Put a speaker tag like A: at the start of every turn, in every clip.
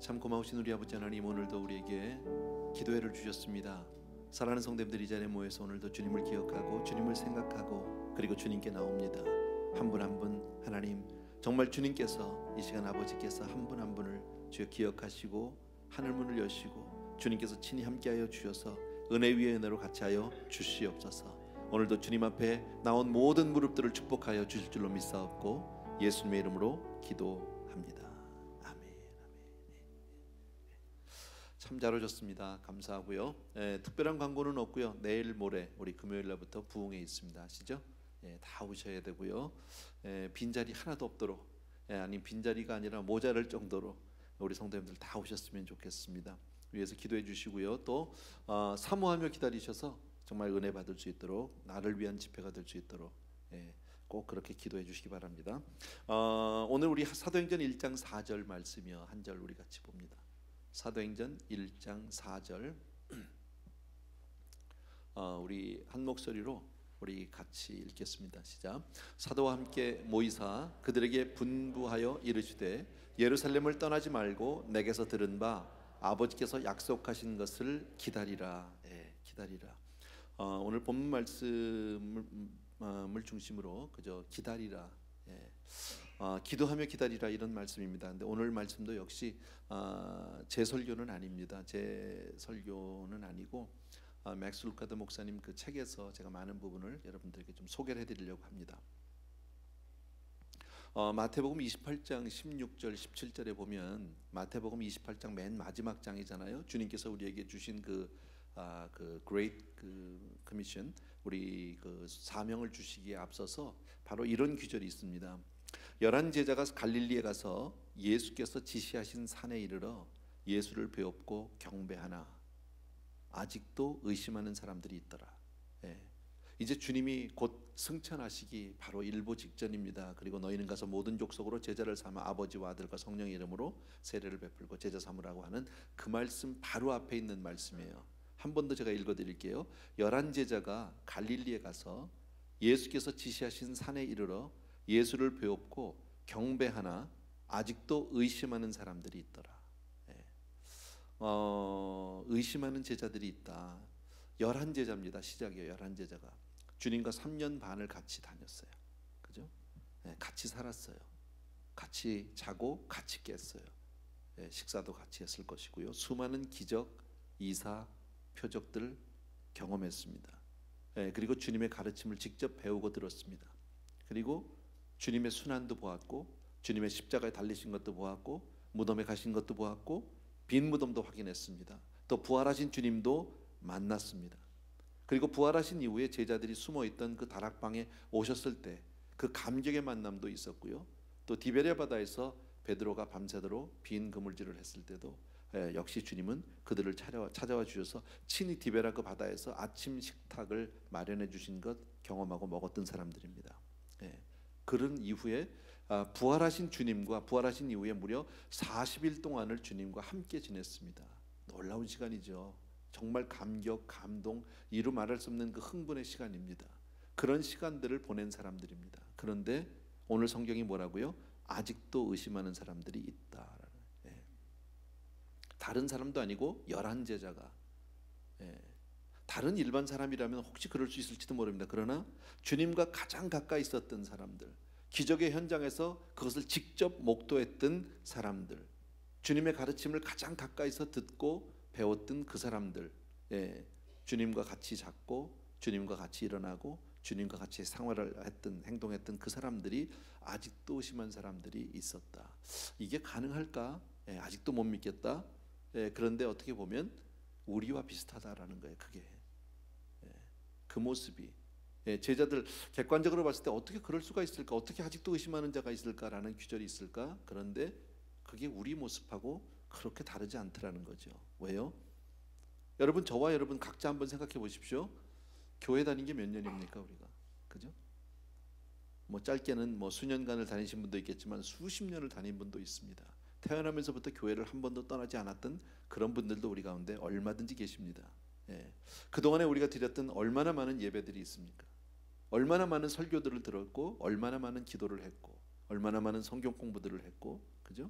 A: 참 고마우신 우리 아버지 하나님, 오늘도 우리에게 기도회를 주셨습니다. 사랑하는 성도님들, 이 자리에 모여서 오늘도 주님을 기억하고 주님을 생각하고 그리고 주님께 나옵니다. 한 분 한 분 하나님, 정말 주님께서 이 시간 아버지께서 한 분 한 분을 주여 기억하시고 하늘 문을 여시고 주님께서 친히 함께하여 주셔서 은혜 위에 은혜로 같이 하여 주시옵소서. 오늘도 주님 앞에 나온 모든 무릎들을 축복하여 주실 줄로 믿사옵고 예수님의 이름으로 기도합니다. 참 잘 오셨습니다. 감사하고요. 특별한 광고는 없고요. 내일 모레 우리 금요일 날부터 부흥회 있습니다. 아시죠? 다 오셔야 되고요. 빈자리 하나도 없도록, 아니 빈자리가 아니라 모자랄 정도로 우리 성도님들 다 오셨으면 좋겠습니다. 위에서 기도해 주시고요. 또 사모하며 기다리셔서 정말 은혜 받을 수 있도록, 나를 위한 집회가 될 수 있도록 꼭 그렇게 기도해 주시기 바랍니다. 오늘 우리 사도행전 1장 4절 말씀이요, 한 절 우리 같이 봅니다. 사도행전 1장 4절 우리 한 목소리로 우리 같이 읽겠습니다. 시작. 사도와 함께 모이사 그들에게 분부하여 이르시되 예루살렘을 떠나지 말고 내게서 들은 바 아버지께서 약속하신 것을 기다리라. 기다리라. 오늘 본문 말씀을 중심으로 그저 기다리라, 기도하며 기다리라, 이런 말씀입니다. 근데 오늘 말씀도 역시 제 설교는 아닙니다. 제 설교는 아니고 맥스 루카드 목사님 그 책에서 제가 많은 부분을 여러분들에게 좀 소개를 해드리려고 합니다. 마태복음 28장 16절 17절에 보면, 마태복음 28장 맨 마지막 장이잖아요. 주님께서 우리에게 주신 그 Great Commission, 우리 그 사명을 주시기에 앞서서 바로 이런 규절이 있습니다. 11 제자가 갈릴리에 가서 예수께서 지시하신 산에 이르러 예수를 배웁고 경배하나 아직도 의심하는 사람들이 있더라. 이제 주님이 곧 승천하시기 바로 일보 직전입니다. 그리고 너희는 가서 모든 족속으로 제자를 삼아 아버지와 아들과 성령의 이름으로 세례를 베풀고 제자 삼으라고 하는 그 말씀 바로 앞에 있는 말씀이에요. 한 번 더 제가 읽어드릴게요. 11 제자가 갈릴리에 가서 예수께서 지시하신 산에 이르러 예수를 배웁고 경배하나 아직도 의심하는 사람들이 있더라. 의심하는 제자들이 있다. 11 제자입니다. 시작이에요. 11 제자가 주님과 3년 반을 같이 다녔어요. 그죠? 같이 살았어요. 같이 자고 같이 깼어요. 식사도 같이 했을 것이고요. 수많은 기적, 이사, 표적들 경험했습니다. 그리고 주님의 가르침을 직접 배우고 들었습니다. 그리고 주님의 순환도 보았고, 주님의 십자가에 달리신 것도 보았고, 무덤에 가신 것도 보았고, 빈 무덤도 확인했습니다. 또 부활하신 주님도 만났습니다. 그리고 부활하신 이후에 제자들이 숨어있던 그 다락방에 오셨을 때 그 감격의 만남도 있었고요. 또 디베랴 바다에서 베드로가 밤새도록 빈 그물질을 했을 때도 역시 주님은 그들을 찾아와 주셔서 친히 디베랴 그 바다에서 아침 식탁을 마련해 주신 것 경험하고 먹었던 사람들입니다. 그런 이후에 부활하신 주님과 부활하신 이후에 무려 40일 동안을 주님과 함께 지냈습니다. 놀라운 시간이죠. 정말 감격, 감동, 이루 말할 수 없는 그 흥분의 시간입니다. 그런 시간들을 보낸 사람들입니다. 그런데 오늘 성경이 뭐라고요? 아직도 의심하는 사람들이 있다. 다른 사람도 아니고 11 제자가, 다른 일반 사람이라면 혹시 그럴 수 있을지도 모릅니다. 그러나 주님과 가장 가까이 있었던 사람들, 기적의 현장에서 그것을 직접 목도했던 사람들, 주님의 가르침을 가장 가까이서 듣고 배웠던 그 사람들, 주님과 같이 잤고 주님과 같이 일어나고 주님과 같이 생활을 했던, 행동했던 그 사람들이 아직도 의심한 사람들이 있었다. 이게 가능할까? 아직도 못 믿겠다. 그런데 어떻게 보면 우리와 비슷하다라는 거예요. 그게 그 모습이, 제자들 객관적으로 봤을 때 어떻게 그럴 수가 있을까? 어떻게 아직도 의심하는 자가 있을까라는 규절이 있을까? 그런데 그게 우리 모습하고 그렇게 다르지 않더라는 거죠. 왜요? 여러분, 저와 여러분 각자 한번 생각해 보십시오. 교회 다닌 게 몇 년입니까 우리가? 그죠? 뭐 짧게는 뭐 수년간을 다니신 분도 있겠지만 수십 년을 다닌 분도 있습니다. 태어나면서부터 교회를 한 번도 떠나지 않았던 그런 분들도 우리 가운데 얼마든지 계십니다. 그동안에 우리가 드렸던 얼마나 많은 예배들이 있습니까? 얼마나 많은 설교들을 들었고, 얼마나 많은 기도를 했고, 얼마나 많은 성경 공부들을 했고, 그죠?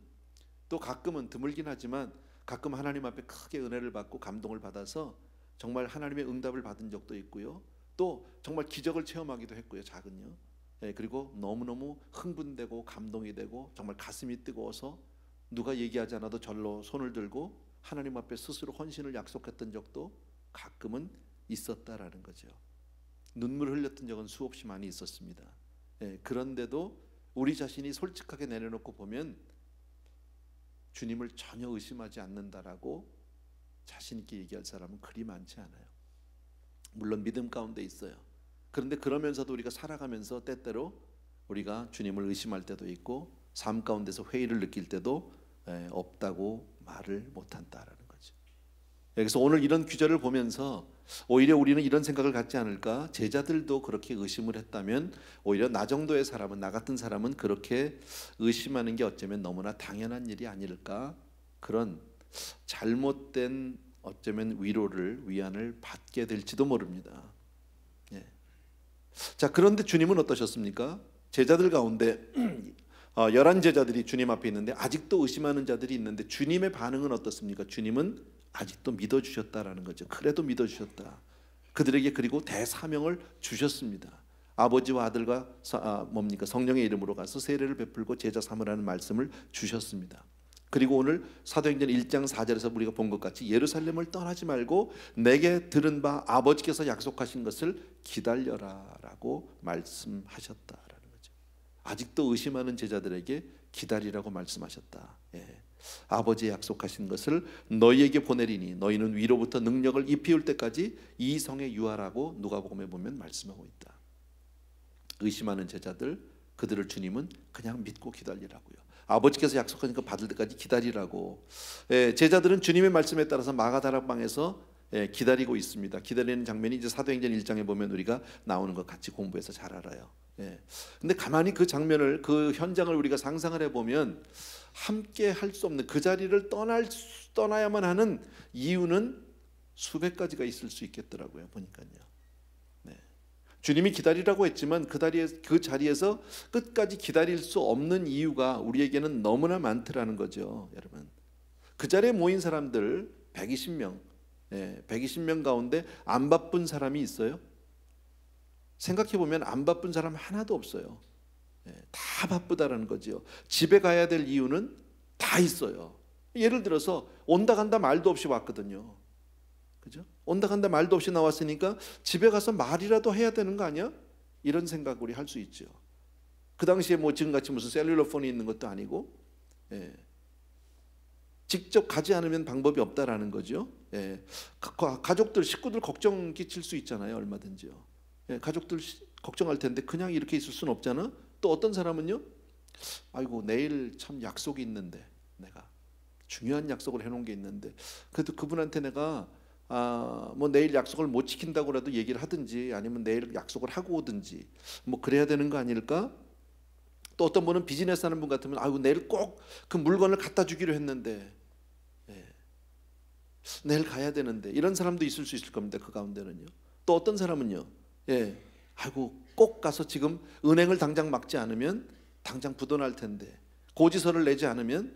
A: 또 가끔은 드물긴 하지만 가끔 하나님 앞에 크게 은혜를 받고 감동을 받아서 정말 하나님의 응답을 받은 적도 있고요. 또 정말 기적을 체험하기도 했고요. 작은요. 그리고 너무너무 흥분되고 감동이 되고 정말 가슴이 뜨거워서 누가 얘기하지 않아도 절로 손을 들고 하나님 앞에 스스로 헌신을 약속했던 적도 가끔은 있었다라는 거죠. 눈물을 흘렸던 적은 수없이 많이 있었습니다. 그런데도 우리 자신이 솔직하게 내려놓고 보면 주님을 전혀 의심하지 않는다라고 자신 있게 얘기할 사람은 그리 많지 않아요. 물론 믿음 가운데 있어요. 그런데 그러면서도 우리가 살아가면서 때때로 우리가 주님을 의심할 때도 있고 삶 가운데서 회의를 느낄 때도 없다고 말을 못한다라는 거죠. 그래서 오늘 이런 규절을 보면서 오히려 우리는 이런 생각을 갖지 않을까? 제자들도 그렇게 의심을 했다면 오히려 나 정도의 사람은, 나 같은 사람은 그렇게 의심하는 게 어쩌면 너무나 당연한 일이 아닐까? 그런 잘못된 어쩌면 위로를, 위안을 받게 될지도 모릅니다. 자, 그런데 주님은 어떠셨습니까? 제자들 가운데 11 제자들이 주님 앞에 있는데 아직도 의심하는 자들이 있는데 주님의 반응은 어떻습니까? 주님은 아직도 믿어주셨다라는 거죠. 그래도 믿어주셨다. 그들에게 그리고 대사명을 주셨습니다. 아버지와 아들과 성령의 이름으로 가서 세례를 베풀고 제자 삼으라는 말씀을 주셨습니다. 그리고 오늘 사도행전 1장 4절에서 우리가 본 것 같이 예루살렘을 떠나지 말고 내게 들은 바 아버지께서 약속하신 것을 기다려라 라고 말씀하셨다라는 거죠. 아직도 의심하는 제자들에게 기다리라고 말씀하셨다. 아버지의 약속하신 것을 너희에게 보내리니 너희는 위로부터 능력을 입히울 때까지 이 성에 유하라고 누가복음에 보면 말씀하고 있다. 의심하는 제자들, 그들을 주님은 그냥 믿고 기다리라고요. 아버지께서 약속하신 거 받을 때까지 기다리라고. 제자들은 주님의 말씀에 따라서 마가다락방에서 기다리고 있습니다. 기다리는 장면이 이제 사도행전 1장에 보면 우리가 나오는 것 같이 공부해서 잘 알아요. 근데 가만히 그 장면을, 그 현장을 우리가 상상을 해보면 함께 할 수 없는, 그 자리를 떠나야만 하는 이유는 수백 가지가 있을 수 있겠더라고요. 보니까요. 주님이 기다리라고 했지만 그 자리에서 끝까지 기다릴 수 없는 이유가 우리에게는 너무나 많더라는 거죠. 여러분, 그 자리에 모인 사람들 120명 120명 가운데 안 바쁜 사람이 있어요? 생각해보면 안 바쁜 사람 하나도 없어요. 다 바쁘다라는 거죠. 집에 가야 될 이유는 다 있어요. 예를 들어서 온다 간다 말도 없이 왔거든요. 그죠? 온다 간다 말도 없이 나왔으니까 집에 가서 말이라도 해야 되는 거 아니야? 이런 생각 우리 할 수 있죠. 그 당시에 뭐 지금같이 무슨 셀룰러폰이 있는 것도 아니고 직접 가지 않으면 방법이 없다라는 거죠. 가족들, 식구들 걱정 끼칠 수 있잖아요. 얼마든지요. 가족들 걱정할 텐데 그냥 이렇게 있을 수는 없잖아. 또 어떤 사람은요, 아이고 내일 참 약속이 있는데, 내가 중요한 약속을 해놓은 게 있는데 그래도 그분한테 내가 뭐 내일 약속을 못 지킨다고라도 얘기를 하든지 아니면 내일 약속을 하고 오든지 뭐 그래야 되는 거 아닐까? 또 어떤 분은 비즈니스 하는 분 같으면 아이고 내일 꼭 그 물건을 갖다 주기로 했는데 내일 가야 되는데, 이런 사람도 있을 수 있을 겁니다. 그 가운데는요. 또 어떤 사람은요, 아이고 꼭 가서 지금 은행을 당장 막지 않으면 당장 부도날 텐데, 고지서를 내지 않으면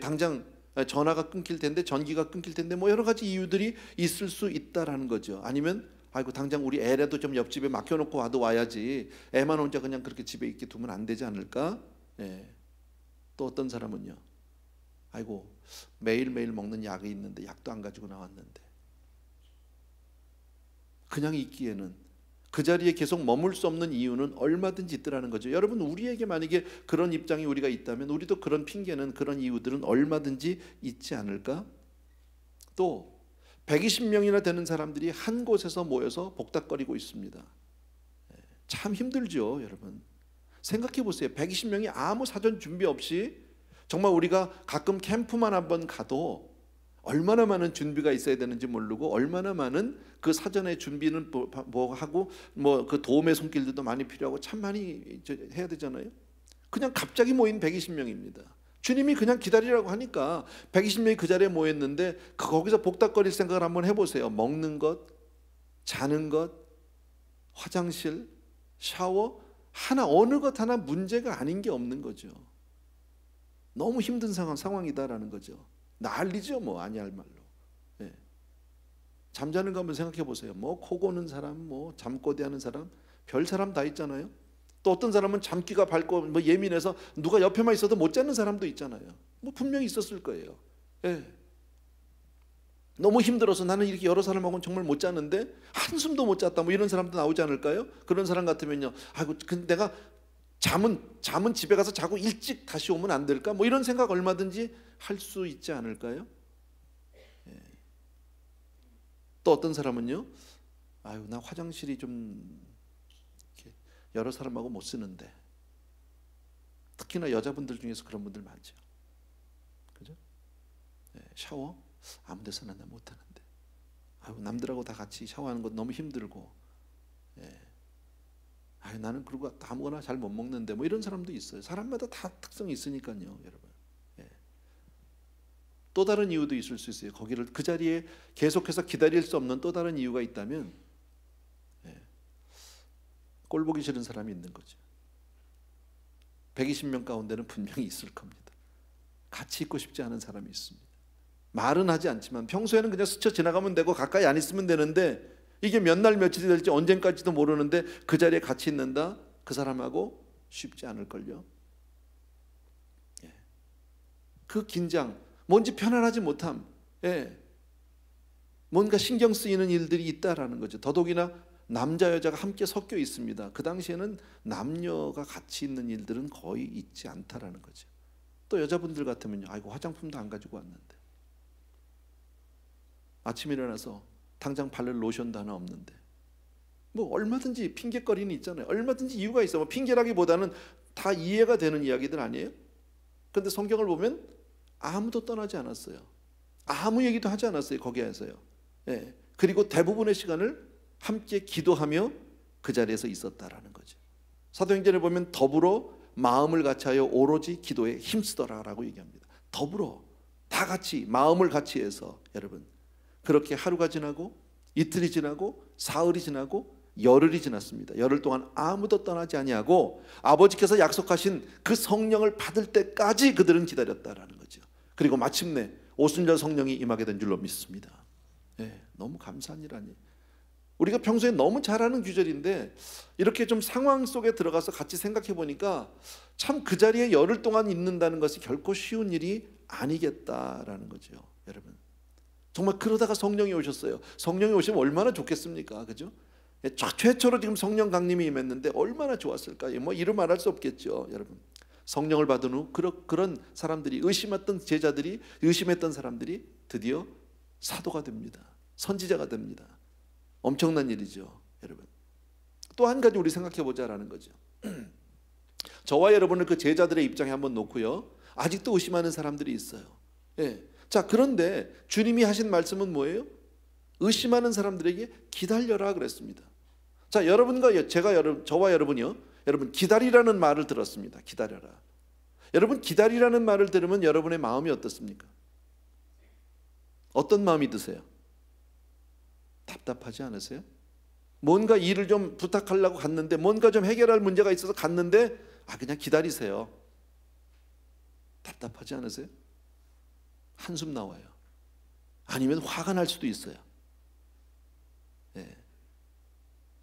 A: 당장 전화가 끊길 텐데, 전기가 끊길 텐데, 뭐 여러 가지 이유들이 있을 수 있다라는 거죠. 아니면 아이고 당장 우리 애라도 좀 옆집에 맡겨놓고 와야지, 애만 혼자 그냥 그렇게 집에 있게 두면 안 되지 않을까? 또 어떤 사람은요, 아이고 매일매일 먹는 약이 있는데 약도 안 가지고 나왔는데, 그냥 있기에는, 그 자리에 계속 머물 수 없는 이유는 얼마든지 있더라는 거죠. 여러분, 우리에게 만약에 그런 입장이 우리가 있다면 우리도 그런 핑계는, 그런 이유들은 얼마든지 있지 않을까? 또 120명이나 되는 사람들이 한 곳에서 모여서 복닥거리고 있습니다. 참 힘들죠. 여러분 생각해 보세요. 120명이 아무 사전 준비 없이, 정말 우리가 가끔 캠프만 한번 가도 얼마나 많은 준비가 있어야 되는지 모르고, 얼마나 많은 그 사전에 준비는 뭐 하고, 뭐 그 도움의 손길들도 많이 필요하고 참 많이 해야 되잖아요. 그냥 갑자기 모인 120명입니다. 주님이 그냥 기다리라고 하니까 120명이 그 자리에 모였는데, 거기서 복닥거릴 생각을 한번 해보세요. 먹는 것, 자는 것, 화장실, 샤워 하나, 어느 것 하나 문제가 아닌 게 없는 거죠. 너무 힘든 상황이다라는 거죠. 난리죠, 뭐 아니할 말로. 예. 잠자는 거 한번 생각해 보세요. 뭐 코 고는 사람, 뭐 잠꼬대하는 사람, 별 사람 다 있잖아요. 또 어떤 사람은 잠기가 밝고 뭐 예민해서 누가 옆에만 있어도 못 자는 사람도 있잖아요. 뭐 분명히 있었을 거예요. 예. 너무 힘들어서 나는 이렇게 여러 사람하고는 정말 못 자는데 한숨도 못 잤다, 뭐 이런 사람도 나오지 않을까요? 그런 사람 같으면요, 아이고, 근데 내가 잠은 집에 가서 자고 일찍 다시 오면 안 될까? 뭐 이런 생각 얼마든지 할 수 있지 않을까요? 예. 또 어떤 사람은요, 아유, 나 화장실이 좀 이렇게 여러 사람하고 못 쓰는데, 특히나 여자분들 중에서 그런 분들 많죠. 그죠? 예, 샤워 아무 데서나 나 못하는데, 아유, 남들하고 다 같이 샤워하는 것 너무 힘들고, 예. 아유, 나는 그리고 아무거나 잘 못 먹는데, 뭐 이런 사람도 있어요. 사람마다 다 특성이 있으니까요, 여러분. 예. 또 다른 이유도 있을 수 있어요. 거기를 그 자리에 계속해서 기다릴 수 없는 또 다른 이유가 있다면, 예. 꼴 보기 싫은 사람이 있는 거죠. 120명 가운데는 분명히 있을 겁니다. 같이 있고 싶지 않은 사람이 있습니다. 말은 하지 않지만 평소에는 그냥 스쳐 지나가면 되고 가까이 안 있으면 되는데, 이게 몇 날 며칠이 될지 언젠까지도 모르는데 그 자리에 같이 있는다? 그 사람하고 쉽지 않을걸요. 예. 그 긴장, 뭔지 편안하지 못함, 예. 뭔가 신경 쓰이는 일들이 있다라는 거죠. 더더욱이나 남자 여자가 함께 섞여 있습니다. 그 당시에는 남녀가 같이 있는 일들은 거의 있지 않다라는 거죠. 또 여자분들 같으면요, 아이고, 화장품도 안 가지고 왔는데, 아침에 일어나서 당장 바를 로션도 하나 없는데, 뭐 얼마든지 핑계거리는 있잖아요. 얼마든지 이유가 있어. 뭐 핑계라기보다는 다 이해가 되는 이야기들 아니에요? 그런데 성경을 보면 아무도 떠나지 않았어요. 아무 얘기도 하지 않았어요, 거기에서요. 예. 그리고 대부분의 시간을 함께 기도하며 그 자리에서 있었다라는 거죠. 사도행전에 보면 더불어 마음을 같이하여 오로지 기도에 힘쓰더라라고 얘기합니다. 더불어 다 같이 마음을 같이 해서, 여러분, 그렇게 하루가 지나고 이틀이 지나고 사흘이 지나고 열흘이 지났습니다. 열흘 동안 아무도 떠나지 아니하고 아버지께서 약속하신 그 성령을 받을 때까지 그들은 기다렸다라는 거죠. 그리고 마침내 오순절 성령이 임하게 된 줄로 믿습니다. 네, 너무 감사한 일 아니에요. 우리가 평소에 너무 잘 아는 규절인데 이렇게 좀 상황 속에 들어가서 같이 생각해 보니까 참 그 자리에 열흘 동안 있는다는 것이 결코 쉬운 일이 아니겠다라는 거죠, 여러분. 정말 그러다가 성령이 오셨어요. 성령이 오시면 얼마나 좋겠습니까? 그죠? 최초로 지금 성령 강림이 임했는데 얼마나 좋았을까요? 뭐 이루 말할 수 없겠죠, 여러분. 성령을 받은 후 그런 사람들이, 의심했던 제자들이, 의심했던 사람들이 드디어 사도가 됩니다. 선지자가 됩니다. 엄청난 일이죠, 여러분. 또 한 가지 우리 생각해 보자라는 거죠. 저와 여러분을 그 제자들의 입장에 한번 놓고요, 아직도 의심하는 사람들이 있어요. 예. 자, 그런데 주님이 하신 말씀은 뭐예요? 의심하는 사람들에게 기다려라 그랬습니다. 자, 여러분과 저와 여러분이요, 여러분 기다리라는 말을 들었습니다. 기다려라. 여러분, 기다리라는 말을 들으면 여러분의 마음이 어떻습니까? 어떤 마음이 드세요? 답답하지 않으세요? 뭔가 일을 좀 부탁하려고 갔는데, 뭔가 좀 해결할 문제가 있어서 갔는데, 그냥 기다리세요. 답답하지 않으세요? 한숨 나와요. 아니면 화가 날 수도 있어요. 예.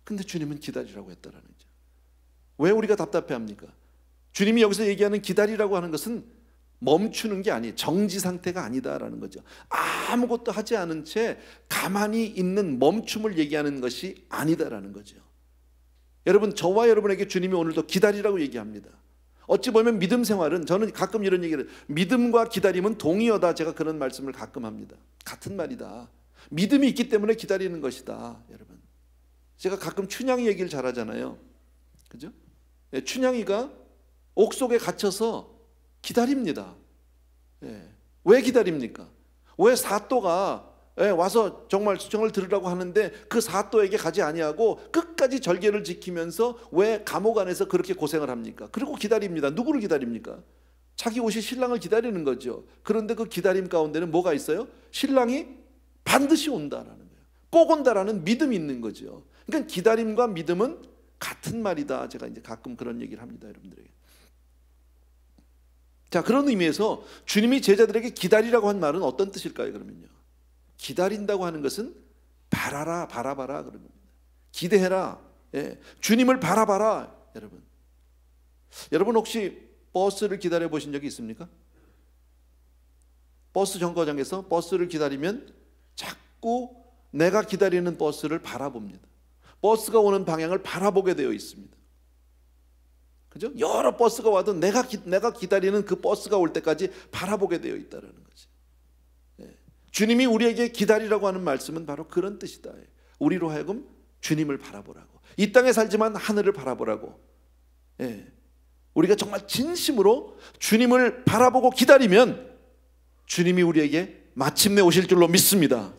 A: 근데 주님은 기다리라고 했다라는 거죠. 왜 우리가 답답해합니까? 주님이 여기서 얘기하는 기다리라고 하는 것은 멈추는 게 아니에요. 정지 상태가 아니다라는 거죠. 아무것도 하지 않은 채 가만히 있는 멈춤을 얘기하는 것이 아니다라는 거죠. 여러분, 저와 여러분에게 주님이 오늘도 기다리라고 얘기합니다. 어찌 보면 믿음 생활은, 저는 가끔 이런 얘기를, 믿음과 기다림은 동의어다, 제가 그런 말씀을 가끔 합니다. 같은 말이다. 믿음이 있기 때문에 기다리는 것이다, 여러분. 제가 가끔 춘향이 얘기를 잘하잖아요. 그죠? 예, 춘향이가 옥 속에 갇혀서 기다립니다. 예. 왜 기다립니까? 왜 사또가 와서 정말 수청을 들으라고 하는데 그 사또에게 가지 아니하고 끝까지 절개를 지키면서 왜 감옥 안에서 그렇게 고생을 합니까? 그리고 기다립니다. 누구를 기다립니까? 자기 오실 신랑을 기다리는 거죠. 그런데 그 기다림 가운데는 뭐가 있어요? 신랑이 반드시 온다라는 거예요. 꼭 온다라는 믿음이 있는 거죠. 그러니까 기다림과 믿음은 같은 말이다. 제가 이제 가끔 그런 얘기를 합니다, 여러분들에게. 자, 그런 의미에서 주님이 제자들에게 기다리라고 한 말은 어떤 뜻일까요? 그러면요, 기다린다고 하는 것은 바라라, 바라봐라 그런 겁니다. 기대해라. 예, 주님을 바라봐라. 여러분 혹시 버스를 기다려 보신 적이 있습니까? 버스 정거장에서 버스를 기다리면 자꾸 내가 기다리는 버스를 바라봅니다. 버스가 오는 방향을 바라보게 되어 있습니다. 그죠? 여러 버스가 와도 내가 기다리는 그 버스가 올 때까지 바라보게 되어 있다는 거지. 예. 주님이 우리에게 기다리라고 하는 말씀은 바로 그런 뜻이다. 우리로 하여금 주님을 바라보라고, 이 땅에 살지만 하늘을 바라보라고. 예. 우리가 정말 진심으로 주님을 바라보고 기다리면 주님이 우리에게 마침내 오실 줄로 믿습니다.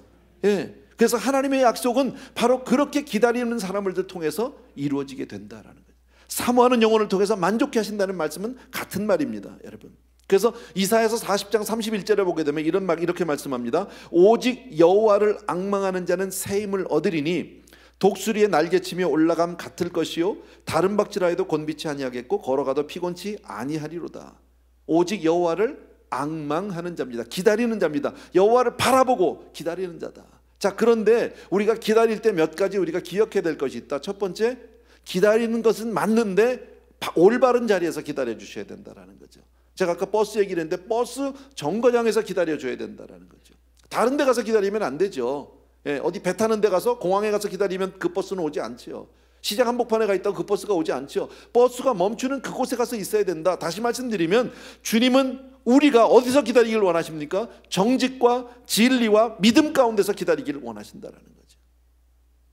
A: 예. 그래서 하나님의 약속은 바로 그렇게 기다리는 사람들을 통해서 이루어지게 된다라는 거예요. 사모하는 영혼을 통해서 만족해 하신다는 말씀은 같은 말입니다, 여러분. 그래서 이사야서 40장 31절에 보게 되면 이렇게 말씀합니다. 오직 여호와를 앙망하는 자는 새 힘을 얻으리니 독수리의 날개치며 올라감 같을 것이요 다른 박질하여도 곤비치 아니하겠고 걸어가도 피곤치 아니하리로다. 오직 여호와를 앙망하는 자입니다. 기다리는 자입니다. 여호와를 바라보고 기다리는 자다. 자, 그런데 우리가 기다릴 때 몇 가지 우리가 기억해야 될 것이 있다. 첫 번째, 기다리는 것은 맞는데 올바른 자리에서 기다려 주셔야 된다는 거죠. 제가 아까 버스 얘기를 했는데 버스 정거장에서 기다려 줘야 된다는 거죠. 다른 데 가서 기다리면 안 되죠. 예, 어디 배 타는 데 가서 공항에 가서 기다리면 그 버스는 오지 않지요. 시장 한복판에 가 있다고 그 버스가 오지 않죠. 버스가 멈추는 그곳에 가서 있어야 된다. 다시 말씀드리면 주님은 우리가 어디서 기다리기를 원하십니까? 정직과 진리와 믿음 가운데서 기다리기를 원하신다는 거죠.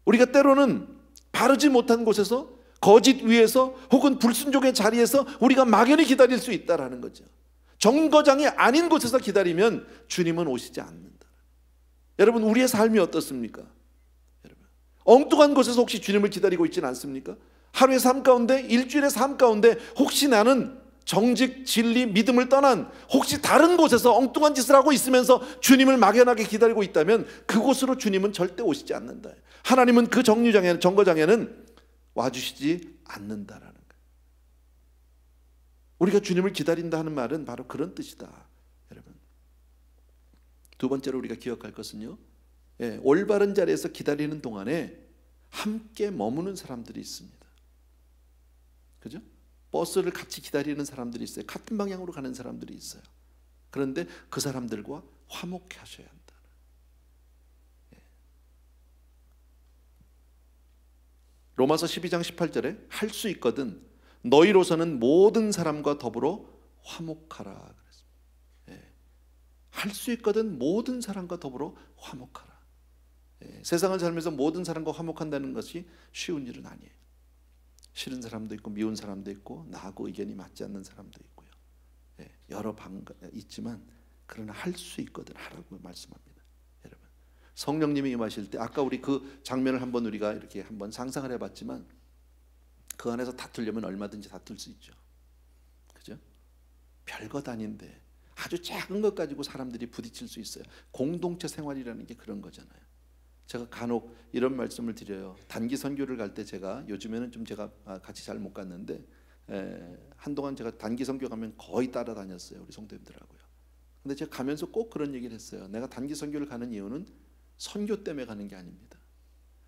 A: 우리가 때로는 바르지 못한 곳에서, 거짓 위에서, 혹은 불순종의 자리에서 우리가 막연히 기다릴 수 있다는 거죠. 정거장이 아닌 곳에서 기다리면 주님은 오시지 않는다. 여러분, 우리의 삶이 어떻습니까? 여러분, 엉뚱한 곳에서 혹시 주님을 기다리고 있지는 않습니까? 하루의 삶 가운데, 일주일의 삶 가운데 혹시 나는 정직, 진리, 믿음을 떠난 혹시 다른 곳에서 엉뚱한 짓을 하고 있으면서 주님을 막연하게 기다리고 있다면 그곳으로 주님은 절대 오시지 않는다. 하나님은 그 정거장에는 와주시지 않는다라는 거예요. 우리가 주님을 기다린다 하는 말은 바로 그런 뜻이다, 여러분. 두 번째로 우리가 기억할 것은요, 올바른 자리에서 기다리는 동안에 함께 머무는 사람들이 있습니다. 그죠? 버스를 같이 기다리는 사람들이 있어요. 같은 방향으로 가는 사람들이 있어요. 그런데 그 사람들과 화목하셔야 한다. 로마서 12장 18절에 할 수 있거든 너희로서는 모든 사람과 더불어 화목하라 그랬습니다. 할 수 있거든 모든 사람과 더불어 화목하라. 세상을 살면서 모든 사람과 화목한다는 것이 쉬운 일은 아니에요. 싫은 사람도 있고 미운 사람도 있고 나하고 의견이 맞지 않는 사람도 있고요. 여러 방가 있지만 그러나 할 수 있거든 하라고 말씀합니다. 여러분, 성령님이 임하실 때 아까 우리 그 장면을 한번 우리가 이렇게 한번 상상을 해봤지만 그 안에서 다투려면 얼마든지 다툴 수 있죠. 그죠? 별것 아닌데 아주 작은 것 가지고 사람들이 부딪힐 수 있어요. 공동체 생활이라는 게 그런 거잖아요. 제가 간혹 이런 말씀을 드려요. 단기 선교를 갈 때 제가 요즘에는 좀 제가 같이 잘 못 갔는데 한동안 제가 단기 선교 가면 거의 따라다녔어요, 우리 성도님들하고요. 근데 제가 가면서 꼭 그런 얘기를 했어요. 내가 단기 선교를 가는 이유는 선교 때문에 가는 게 아닙니다.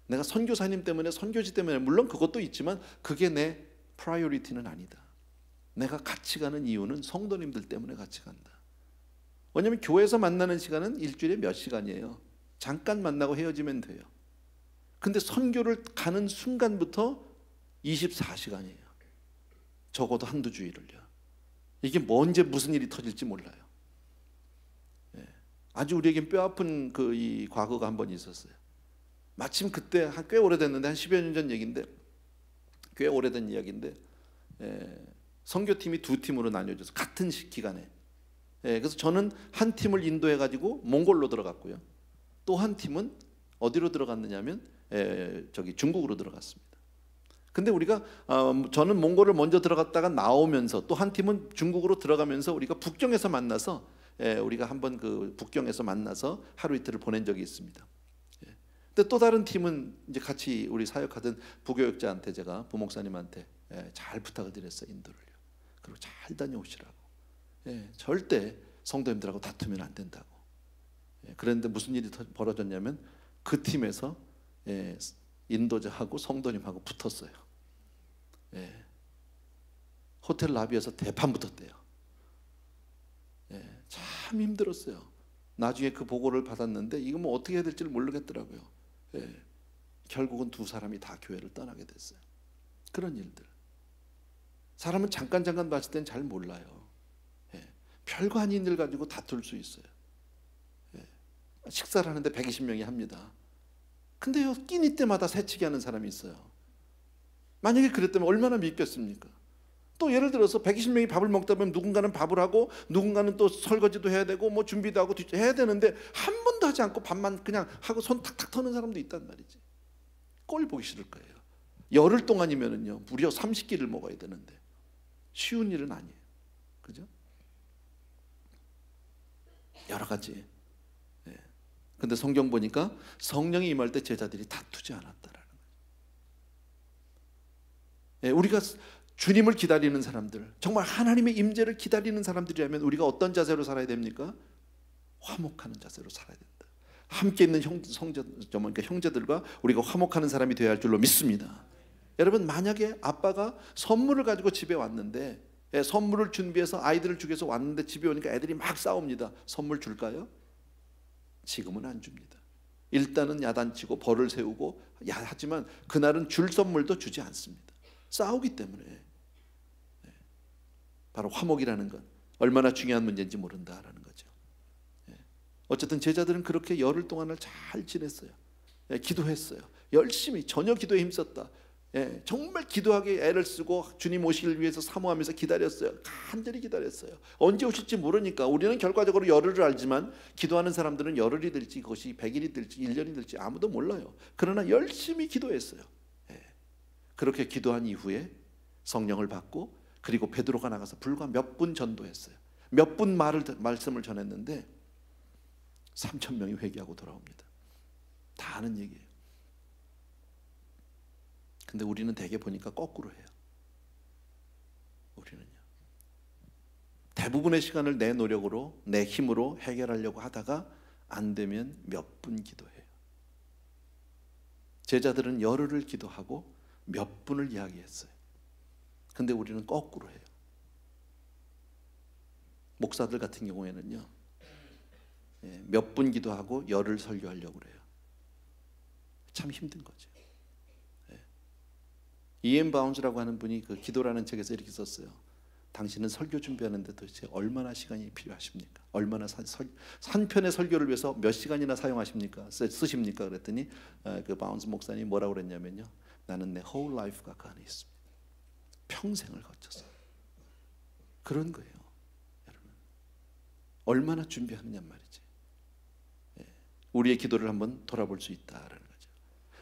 A: 내가 선교사님 때문에, 선교지 때문에, 물론 그것도 있지만 그게 내 프라이어리티는 아니다. 내가 같이 가는 이유는 성도님들 때문에 같이 간다. 왜냐하면 교회에서 만나는 시간은 일주일에 몇 시간이에요. 잠깐 만나고 헤어지면 돼요. 근데 선교를 가는 순간부터 24시간이에요. 적어도 한두 주일을요. 이게 언제 무슨 일이 터질지 몰라요. 아주 우리에겐 뼈아픈 이 과거가 한 번 있었어요. 마침 그때 꽤 오래됐는데 한 10여 년 전 얘기인데, 꽤 오래된 이야기인데, 선교팀이 두 팀으로 나뉘어져서 같은 기간에, 그래서 저는 한 팀을 인도해 가지고 몽골로 들어갔고요. 또 한 팀은 어디로 들어갔느냐면 중국으로 들어갔습니다. 근데 우리가 저는 몽골을 먼저 들어갔다가 나오면서 또 한 팀은 중국으로 들어가면서 우리가 북경에서 만나서 우리가 한번 그 북경에서 만나서 하루 이틀을 보낸 적이 있습니다. 근데 또 다른 팀은 이제 같이 우리 사역하던 부교육자한테 제가 부목사님한테 잘 부탁을 드렸어요. 인도를요. 그리고 잘 다녀오시라고. 절대 성도님들하고 다투면 안 된다고. 그런데 무슨 일이 벌어졌냐면 그 팀에서 인도자하고 성도님하고 붙었어요. 호텔 라비에서 대판 붙었대요. 참 힘들었어요. 나중에 그 보고를 받았는데 이거 뭐 어떻게 해야 될지를 모르겠더라고요. 결국은 두 사람이 다 교회를 떠나게 됐어요. 그런 일들. 사람은 잠깐 봤을 땐 잘 몰라요. 별거 아닌 일 가지고 다툴 수 있어요. 식사를 하는데 120명이 합니다. 근데요, 끼니 때마다 새치기 하는 사람이 있어요. 만약에 그랬다면 얼마나 믿겠습니까? 또 예를 들어서 120명이 밥을 먹다 보면 누군가는 밥을 하고 누군가는 또 설거지도 해야 되고 뭐 준비도 하고 해야 되는데 한 번도 하지 않고 밥만 그냥 하고 손 탁탁 터는 사람도 있단 말이지. 꼴 보기 싫을 거예요. 열흘 동안이면은요 무려 30끼를 먹어야 되는데 쉬운 일은 아니에요. 그죠? 여러 가지. 근데 성경 보니까 성령이 임할 때 제자들이 다투지 않았다라는 거예요. 우리가 주님을 기다리는 사람들, 정말 하나님의 임재를 기다리는 사람들이라면 우리가 어떤 자세로 살아야 됩니까? 화목하는 자세로 살아야 된다. 함께 있는 형제들과 우리가 화목하는 사람이 되어야 할 줄로 믿습니다. 여러분, 만약에 아빠가 선물을 가지고 집에 왔는데 선물을 준비해서 아이들을 주기 위해서 왔는데 집에 오니까 애들이 막 싸웁니다. 선물 줄까요? 지금은 안 줍니다. 일단은 야단치고 벌을 세우고 하지만 그날은 줄 선물도 주지 않습니다. 싸우기 때문에. 바로 화목이라는 건 얼마나 중요한 문제인지 모른다라는 거죠. 어쨌든 제자들은 그렇게 열흘 동안을 잘 지냈어요. 기도했어요. 열심히 전혀 기도에 힘썼다. 정말 기도하게 애를 쓰고 주님 오시길 위해서 사모하면서 기다렸어요. 간절히 기다렸어요. 언제 오실지 모르니까. 우리는 결과적으로 열흘을 알지만 기도하는 사람들은 열흘이 될지 그것이 100일이 될지 1년이 될지 아무도 몰라요. 그러나 열심히 기도했어요. 그렇게 기도한 이후에 성령을 받고 그리고 베드로가 나가서 불과 몇 분 전도했어요. 몇 분 말씀을 전했는데 3,000명이 회개하고 돌아옵니다. 다 아는 얘기예요. 근데 우리는 대개 보니까 거꾸로 해요. 우리는요. 대부분의 시간을 내 노력으로, 내 힘으로 해결하려고 하다가 안 되면 몇 분 기도해요. 제자들은 열흘을 기도하고 몇 분을 이야기했어요. 근데 우리는 거꾸로 해요. 목사들 같은 경우에는요, 몇 분 기도하고 열흘 설교하려고 그래요. 참 힘든 거죠. E.M. 바운즈라고 하는 분이 그 기도라는 책에서 이렇게 썼어요. 당신은 설교 준비하는데 도대체 얼마나 시간이 필요하십니까? 얼마나 한 편의 설교를 위해서 몇 시간이나 사용하십니까? 쓰십니까? 그랬더니 그 바운즈 목사님이 뭐라고 그랬냐면요, 나는 내 whole life가 그 안에 있습니다. 평생을 거쳐서. 그런 거예요, 여러분. 얼마나 준비하느냐 말이지. 우리의 기도를 한번 돌아볼 수 있다라는 거죠.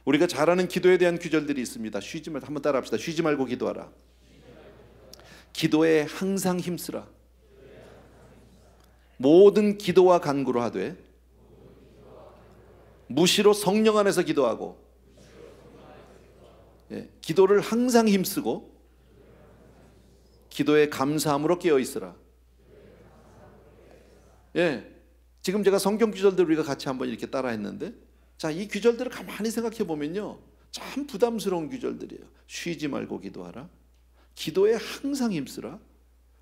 A: 우리가 잘 아는 기도에 대한 규절들이 있습니다. 쉬지 말고 한번 따라합시다. 쉬지 말고 기도하라. 기도에 항상 힘쓰라. 모든 기도와 간구로 하되 무시로 성령 안에서 기도하고. 기도를 항상 힘쓰고 기도에 감사함으로 깨어 있으라. 지금 제가 성경 규절들 우리가 같이 한번 이렇게 따라했는데, 자, 이 규절들을 가만히 생각해 보면요, 참 부담스러운 규절들이에요. 쉬지 말고 기도하라. 기도에 항상 힘쓰라.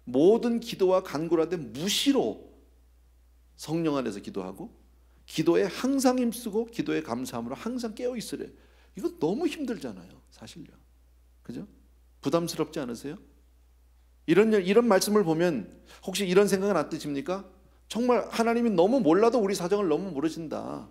A: 모든 기도와 간구를 하되 무시로 성령 안에서 기도하고 기도에 항상 힘쓰고 기도에 감사함으로 항상 깨어 있으래. 이거 너무 힘들잖아요, 사실요. 그죠? 부담스럽지 않으세요? 이런 말씀을 보면 혹시 이런 생각은 안 드십니까? 정말 하나님이 너무 몰라도 우리 사정을 너무 모르신다.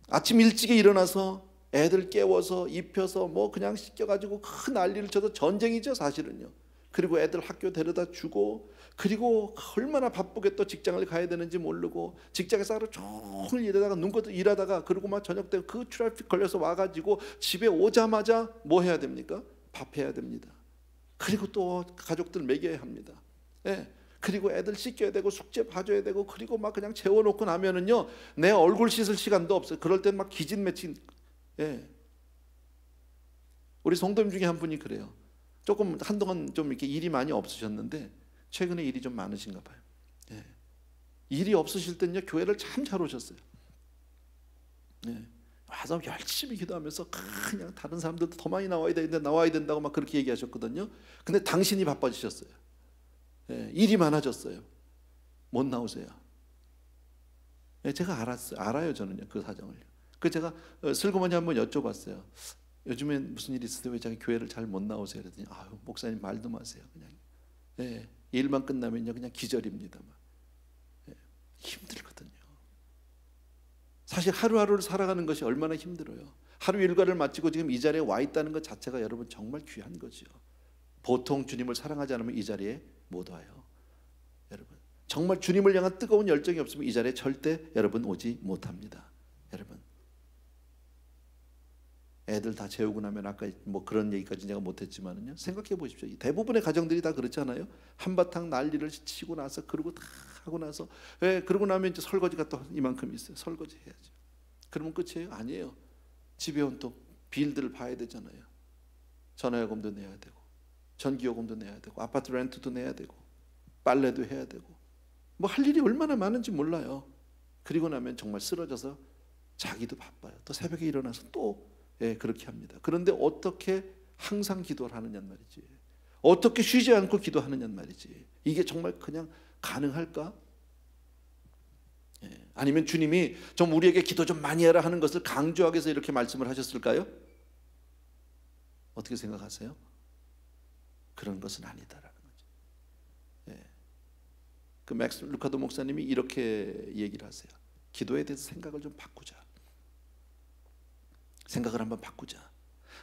A: 아침 일찍이 일어나서 애들 깨워서 입혀서 뭐 그냥 씻겨가지고 큰 난리를 쳐도 전쟁이죠, 사실은요. 그리고 애들 학교 데려다 주고, 그리고 얼마나 바쁘게 또 직장을 가야 되는지 모르고 직장에서 하루 종일 일하다가 눈 떠 일하다가 그리고 막 저녁 때 그 트래픽 걸려서 와가지고 집에 오자마자 뭐 해야 됩니까? 밥 해야 됩니다. 그리고 또 가족들 먹여야 합니다. 그리고 애들 씻겨야 되고 숙제 봐줘야 되고, 그리고 막 그냥 재워놓고 나면은요, 내 얼굴 씻을 시간도 없어요. 그럴 땐 막 기진맥진. 우리 성도님 중에 한 분이 그래요. 조금 한동안 좀 이렇게 일이 많이 없으셨는데 최근에 일이 좀 많으신가 봐요. 예. 일이 없으실 때는요 교회를 참 잘 오셨어요. 예. 와서 열심히 기도하면서 그냥 다른 사람들도 더 많이 나와야 되는데 나와야 된다고 막 그렇게 얘기하셨거든요. 근데 당신이 바빠지셨어요. 예. 일이 많아졌어요. 못 나오세요. 예. 제가 알아요 저는요 그 사정을요. 그 제가 슬그머니 한번 여쭤봤어요. 요즘엔 무슨 일이 있으세요? 왜 자기 교회를 잘 못 나오세요? 그랬더니 아유 목사님 말도 마세요. 그냥 예. 일만 끝나면요 그냥 기절입니다. 예. 힘들거든요. 사실 하루하루를 살아가는 것이 얼마나 힘들어요. 하루 일과를 마치고 지금 이 자리에 와 있다는 것 자체가 여러분 정말 귀한 거죠. 보통 주님을 사랑하지 않으면 이 자리에 못 와요. 여러분 정말 주님을 향한 뜨거운 열정이 없으면 이 자리에 절대 여러분 오지 못합니다. 여러분 애들 다 재우고 나면 아까 뭐 그런 얘기까지 제가 못했지만은요 생각해 보십시오. 대부분의 가정들이 다 그렇잖아요. 한바탕 난리를 치고 나서 그러고 다 하고 나서 그러고 나면 이제 설거지가 또 이만큼 있어요. 설거지 해야죠. 그러면 끝이에요? 아니에요. 집에 온 또 빌들을 봐야 되잖아요. 전화요금도 내야 되고 전기요금도 내야 되고 아파트 렌트도 내야 되고 빨래도 해야 되고 뭐 할 일이 얼마나 많은지 몰라요. 그리고 나면 정말 쓰러져서 자기도 바빠요. 또 새벽에 일어나서 또 그렇게 합니다. 그런데 어떻게 항상 기도를 하느냐는 말이지. 어떻게 쉬지 않고 기도하느냐는 말이지. 이게 정말 그냥 가능할까? 아니면 주님이 좀 우리에게 기도 좀 많이 해라 하는 것을 강조하기 위해서 이렇게 말씀을 하셨을까요? 어떻게 생각하세요? 그런 것은 아니다라는 거죠. 그 맥스 루카도 목사님이 이렇게 얘기를 하세요. 기도에 대해서 생각을 좀 바꾸자. 생각을 한번 바꾸자.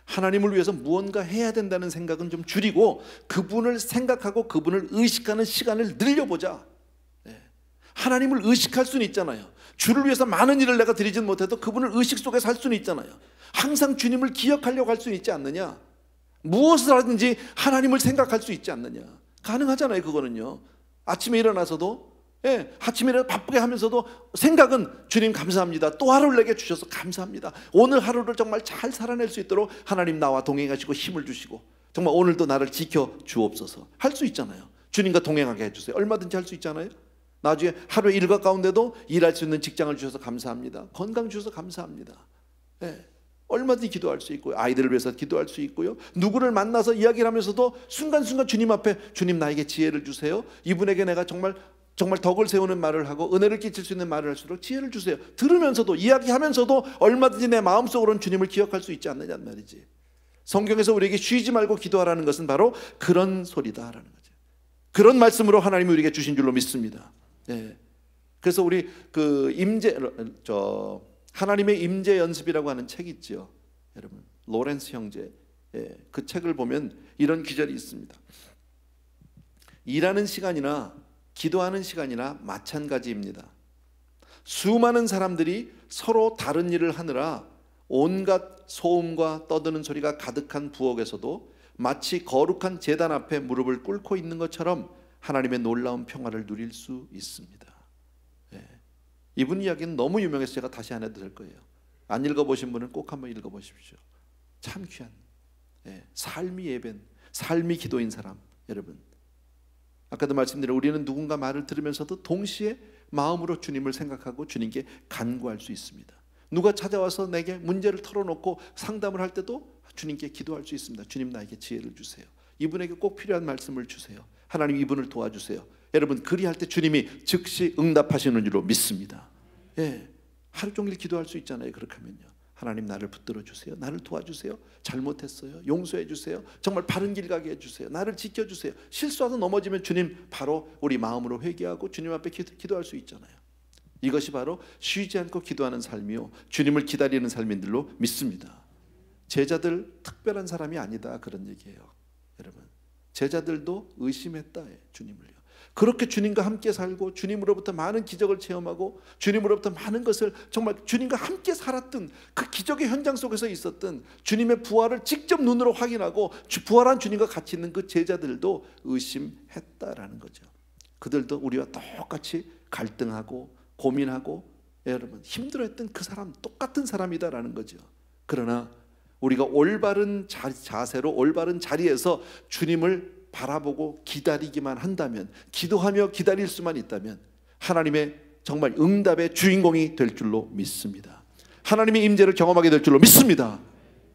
A: 하나님을 위해서 무언가 해야 된다는 생각은 좀 줄이고 그분을 생각하고 그분을 의식하는 시간을 늘려보자. 하나님을 의식할 수는 있잖아요. 주를 위해서 많은 일을 내가 드리진 못해도 그분을 의식 속에 살 수는 있잖아요. 항상 주님을 기억하려고 할 수는 있지 않느냐. 무엇을 하든지 하나님을 생각할 수 있지 않느냐. 가능하잖아요. 그거는요. 아침에 일어나서도 아침에 일어나 바쁘게 하면서도 생각은 주님 감사합니다. 또 하루를 내게 주셔서 감사합니다. 오늘 하루를 정말 잘 살아낼 수 있도록 하나님 나와 동행하시고 힘을 주시고 정말 오늘도 나를 지켜 주옵소서 할 수 있잖아요. 주님과 동행하게 해주세요. 얼마든지 할 수 있잖아요. 나중에 하루의 일과 가운데도 일할 수 있는 직장을 주셔서 감사합니다. 건강 주셔서 감사합니다. 얼마든지 기도할 수 있고요. 아이들을 위해서 기도할 수 있고요. 누구를 만나서 이야기를 하면서도 순간순간 주님 앞에 주님 나에게 지혜를 주세요. 이분에게 내가 정말 덕을 세우는 말을 하고 은혜를 끼칠 수 있는 말을 할수록 지혜를 주세요. 들으면서도 이야기하면서도 얼마든지 내 마음속으로는 주님을 기억할 수 있지 않느냐는 말이지. 성경에서 우리에게 쉬지 말고 기도하라는 것은 바로 그런 소리다라는 거죠. 그런 말씀으로 하나님이 우리에게 주신 줄로 믿습니다. 그래서 우리 그 하나님의 임재 연습이라고 하는 책이 있죠. 여러분 로렌스 형제 그 책을 보면 이런 구절이 있습니다. 일하는 시간이나 기도하는 시간이나 마찬가지입니다. 수많은 사람들이 서로 다른 일을 하느라 온갖 소음과 떠드는 소리가 가득한 부엌에서도 마치 거룩한 제단 앞에 무릎을 꿇고 있는 것처럼 하나님의 놀라운 평화를 누릴 수 있습니다. 이분 이야기는 너무 유명해서 제가 다시 안 해도 될 거예요. 안 읽어보신 분은 꼭 한번 읽어보십시오. 참 귀한 삶이 예배는 삶이 기도인 사람. 여러분 아까도 말씀드린 우리는 누군가 말을 들으면서도 동시에 마음으로 주님을 생각하고 주님께 간구할 수 있습니다. 누가 찾아와서 내게 문제를 털어놓고 상담을 할 때도 주님께 기도할 수 있습니다. 주님 나에게 지혜를 주세요. 이분에게 꼭 필요한 말씀을 주세요. 하나님 이분을 도와주세요. 여러분 그리할 때 주님이 즉시 응답하시는 줄로 믿습니다. 하루 종일 기도할 수 있잖아요. 그렇게 하면요. 하나님 나를 붙들어 주세요. 나를 도와주세요. 잘못했어요. 용서해 주세요. 정말 바른 길 가게 해주세요. 나를 지켜주세요. 실수하다 넘어지면 주님 바로 우리 마음으로 회개하고 주님 앞에 기도할 수 있잖아요. 이것이 바로 쉬지 않고 기도하는 삶이요 주님을 기다리는 삶인 줄로 믿습니다. 제자들 특별한 사람이 아니다 그런 얘기예요. 여러분 제자들도 의심했다 주님을요. 그렇게 주님과 함께 살고 주님으로부터 많은 기적을 체험하고 주님으로부터 많은 것을 정말 주님과 함께 살았던 그 기적의 현장 속에서 있었던 주님의 부활을 직접 눈으로 확인하고 부활한 주님과 같이 있는 그 제자들도 의심했다라는 거죠. 그들도 우리와 똑같이 갈등하고 고민하고 여러분 힘들어했던 그 사람 똑같은 사람이다라는 거죠. 그러나 우리가 올바른 자세로 올바른 자리에서 주님을 바라보고 기다리기만 한다면, 기도하며 기다릴 수만 있다면 하나님의 정말 응답의 주인공이 될 줄로 믿습니다. 하나님의 임재를 경험하게 될 줄로 믿습니다.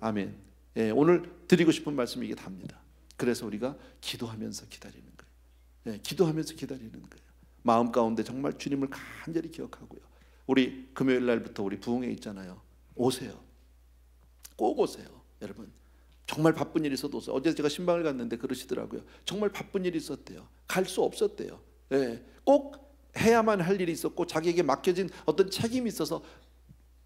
A: 아멘. 예, 오늘 드리고 싶은 말씀이 이게 답니다. 그래서 우리가 기도하면서 기다리는 거예요. 예, 기도하면서 기다리는 거예요. 마음 가운데 정말 주님을 간절히 기억하고요. 우리 금요일 날부터 우리 부흥회 있잖아요. 오세요. 꼭 오세요. 여러분 정말 바쁜 일이 있어도 오세요. 어제 제가 신방을 갔는데 그러시더라고요. 정말 바쁜 일이 있었대요. 갈 수 없었대요. 예, 꼭 해야만 할 일이 있었고 자기에게 맡겨진 어떤 책임이 있어서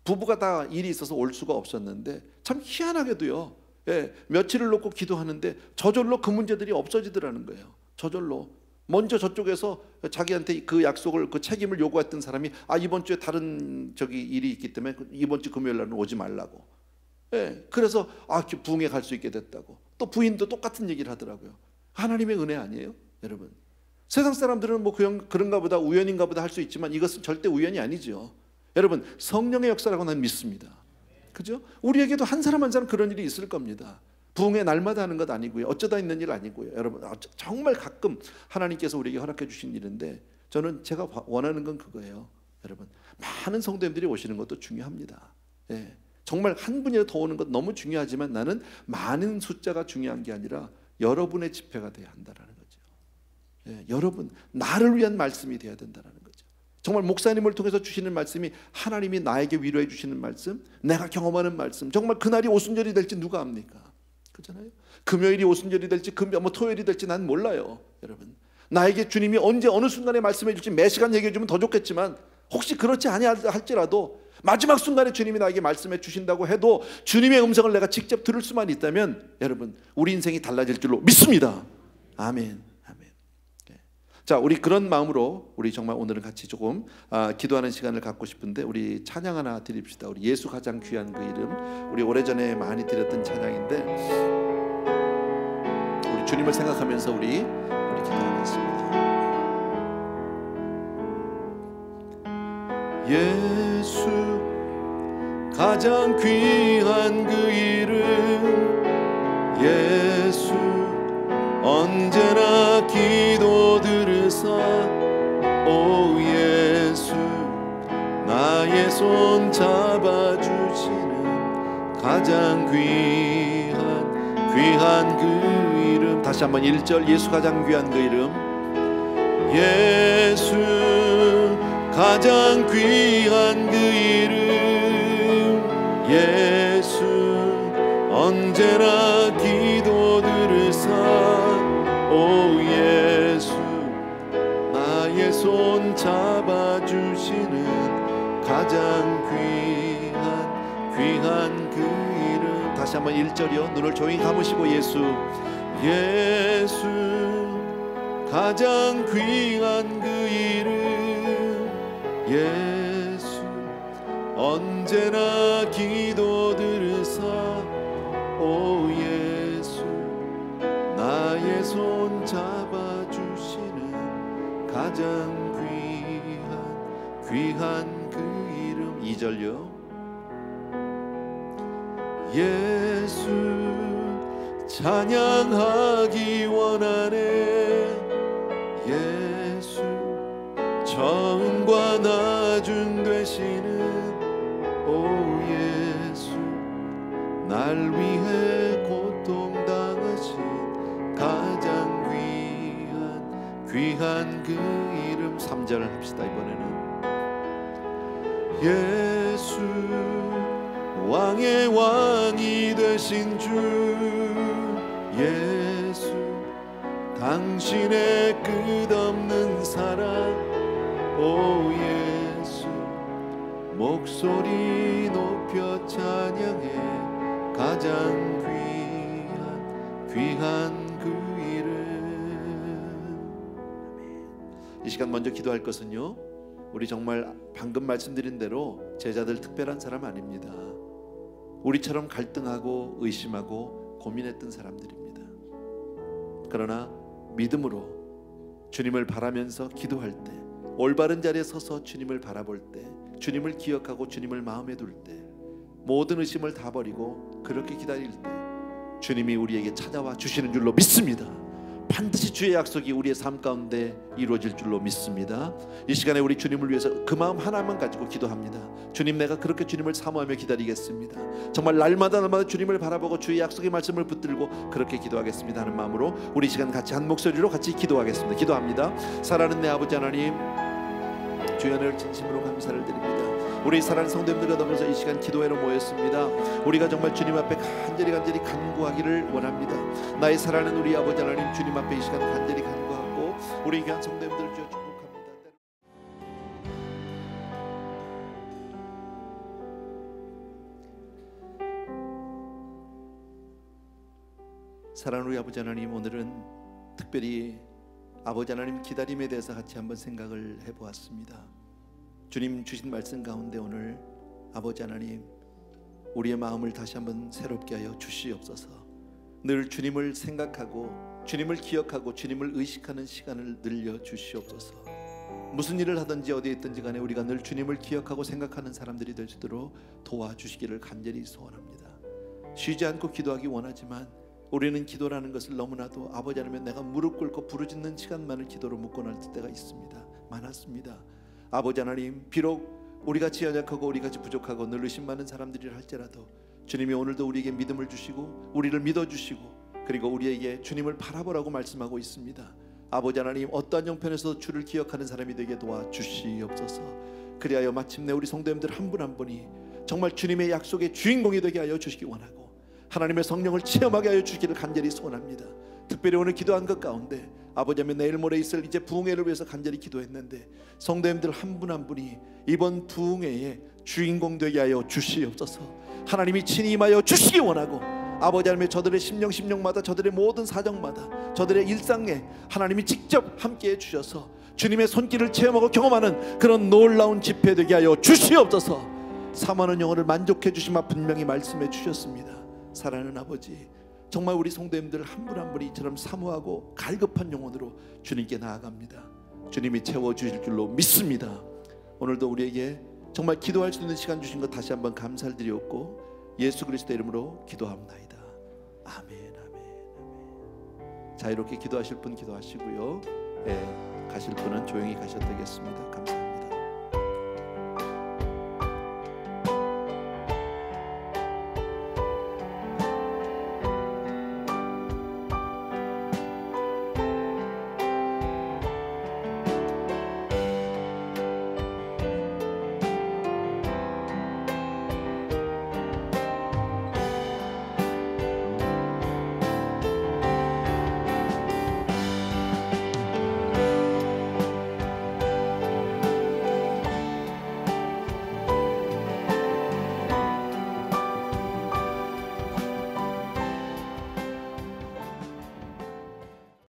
A: 부부가 다 일이 있어서 올 수가 없었는데, 참 희한하게도요, 예, 며칠을 놓고 기도하는데 저절로 그 문제들이 없어지더라는 거예요. 저절로. 먼저 저쪽에서 자기한테 그 약속을, 그 책임을 요구했던 사람이 이번 주에 다른 일이 있기 때문에 이번 주 금요일 날은 오지 말라고. 예, 그래서 부흥회 갈 수 있게 됐다고. 또 부인도 똑같은 얘기를 하더라고요. 하나님의 은혜 아니에요, 여러분? 세상 사람들은 뭐 그런가 보다, 우연인가 보다 할 수 있지만 이것은 절대 우연이 아니죠. 여러분 성령의 역사라고 난 믿습니다. 그죠? 우리에게도 한 사람 한 사람 그런 일이 있을 겁니다. 부흥회 날마다 하는 것 아니고요, 어쩌다 있는 일 아니고요. 여러분 정말 가끔 하나님께서 우리에게 허락해 주신 일인데, 저는 제가 원하는 건 그거예요. 여러분 많은 성도님들이 오시는 것도 중요합니다. 예, 정말 한 분이라도 더 오는 것 너무 중요하지만 나는 많은 숫자가 중요한 게 아니라 여러분의 집회가 돼야 한다라는 거죠. 예, 여러분 나를 위한 말씀이 돼야 된다라는 거죠. 정말 목사님을 통해서 주시는 말씀이 하나님이 나에게 위로해 주시는 말씀, 내가 경험하는 말씀, 정말 그날이 오순절이 될지 누가 압니까? 그렇잖아요. 금요일이 오순절이 될지 토요일이 될지 난 몰라요. 여러분 나에게 주님이 언제 어느 순간에 말씀해 줄지 매 시간 얘기해 주면 더 좋겠지만, 혹시 그렇지 아니할지라도 마지막 순간에 주님이 나에게 말씀해 주신다고 해도 주님의 음성을 내가 직접 들을 수만 있다면 여러분 우리 인생이 달라질 줄로 믿습니다. 아멘. 아멘. 자, 우리 그런 마음으로 우리 정말 오늘은 같이 조금 기도하는 시간을 갖고 싶은데, 우리 찬양 하나 드립시다. 우리 예수 가장 귀한 그 이름, 우리 오래전에 많이 드렸던 찬양인데 우리 주님을 생각하면서 우리 기도하겠습니다. 예수 가장 귀한 그 이름, 예수 언제나 기도 들으사, 오 예수 나의 손 잡아주시는 가장 귀한 그 이름. 다시 한번 1절, 예수 가장 귀한 그 이름, 예수 가장 귀한 그 이름, 예수 언제나 기도 들으사, 오 예수 나의 손 잡아주시는 가장 귀한 그 이름. 다시 한번 1절이요, 눈을 조용히 감으시고 예수 가장 귀한 그 이름, 예수 언제나 기도 들으사, 오 예수 나의 손 잡아주시는 가장 귀한 그 이름. 2절요, 예수 찬양하기 원하네, 예수 처음과 나중 되시는, 오 예수 날 위해 고통당하신 가장 귀한 그 이름. 3절 합시다. 이번에는 예수 왕의 왕이 되신 주, 예수 당신의 끝없는 사랑, 오 예수 목소리 높여 찬양해 가장 귀한 그 이름. 이 시간 먼저 기도할 것은요, 우리 정말 방금 말씀드린 대로 제자들 특별한 사람 아닙니다. 우리처럼 갈등하고 의심하고 고민했던 사람들입니다. 그러나 믿음으로 주님을 바라면서 기도할 때, 올바른 자리에 서서 주님을 바라볼 때, 주님을 기억하고 주님을 마음에 둘 때, 모든 의심을 다 버리고 그렇게 기다릴 때 주님이 우리에게 찾아와 주시는 줄로 믿습니다. 반드시 주의 약속이 우리의 삶 가운데 이루어질 줄로 믿습니다. 이 시간에 우리 주님을 위해서 그 마음 하나만 가지고 기도합니다. 주님, 내가 그렇게 주님을 사모하며 기다리겠습니다. 정말 날마다 주님을 바라보고 주의 약속의 말씀을 붙들고 그렇게 기도하겠습니다 하는 마음으로 우리 시간 같이 한 목소리로 같이 기도하겠습니다. 기도합니다. 사랑하는 내 아버지 하나님, 주의 은혜를 진심으로 감사를 드립니다. 우리 사랑하는 성도님들과 더불어서 이 시간 기도회로 모였습니다. 우리가 정말 주님 앞에 간절히 간구하기를 원합니다. 나의 사랑하는 우리 아버지 하나님, 주님 앞에 이 시간 간절히 간구하고 우리 귀한 성도님들을 주여 축복합니다. 사랑하는 우리 아버지 하나님, 오늘은 특별히 아버지 하나님 기다림에 대해서 같이 한번 생각을 해보았습니다. 주님 주신 말씀 가운데 오늘 아버지 하나님, 우리의 마음을 다시 한번 새롭게 하여 주시옵소서. 늘 주님을 생각하고 주님을 기억하고 주님을 의식하는 시간을 늘려 주시옵소서. 무슨 일을 하든지 어디에 있든지 간에 우리가 늘 주님을 기억하고 생각하는 사람들이 될 수 있도록 도와주시기를 간절히 소원합니다. 쉬지 않고 기도하기 원하지만 우리는 기도라는 것을 너무나도 아버지 하나님, 내가 무릎 꿇고 부르짖는 시간만을 기도로 묶어놓을 때가 있습니다. 많았습니다. 아버지 하나님, 비록 우리같이 연약하고 우리같이 부족하고 늘 의심 많은 사람들이라 할지라도 주님이 오늘도 우리에게 믿음을 주시고 우리를 믿어주시고 그리고 우리에게 주님을 바라보라고 말씀하고 있습니다. 아버지 하나님, 어떠한 형편에서도 주를 기억하는 사람이 되게 도와주시옵소서. 그리하여 마침내 우리 성도님들 한 분 한 분이 정말 주님의 약속의 주인공이 되게 하여 주시기 원하고 하나님의 성령을 체험하게 하여 주시기를 간절히 소원합니다. 특별히 오늘 기도한 것 가운데 아버지 하나님, 내일 모레 있을 이제 부흥회를 위해서 간절히 기도했는데 성도님들 한 분 한 분이 이번 부흥회의 주인공 되게 하여 주시옵소서. 하나님이 친히 임하여 주시기 원하고 아버지 하나님, 저들의 심령마다 저들의 모든 사정마다 저들의 일상에 하나님이 직접 함께해 주셔서 주님의 손길을 체험하고 경험하는 그런 놀라운 집회 되게 하여 주시옵소서. 사모하는 영혼을 만족해 주시마 분명히 말씀해 주셨습니다. 사랑하는 아버지, 정말 우리 성도님들 한 분 한 분이 이처럼 사모하고 갈급한 영혼으로 주님께 나아갑니다. 주님이 채워주실 줄로 믿습니다. 오늘도 우리에게 정말 기도할 수 있는 시간 주신 것 다시 한번 감사를 드리옵고 예수 그리스도 이름으로 기도합나이다. 아멘, 아멘. 자유롭게 기도하실 분 기도하시고요. 가실 분은 조용히 가셔도 되겠습니다. 감사합니다.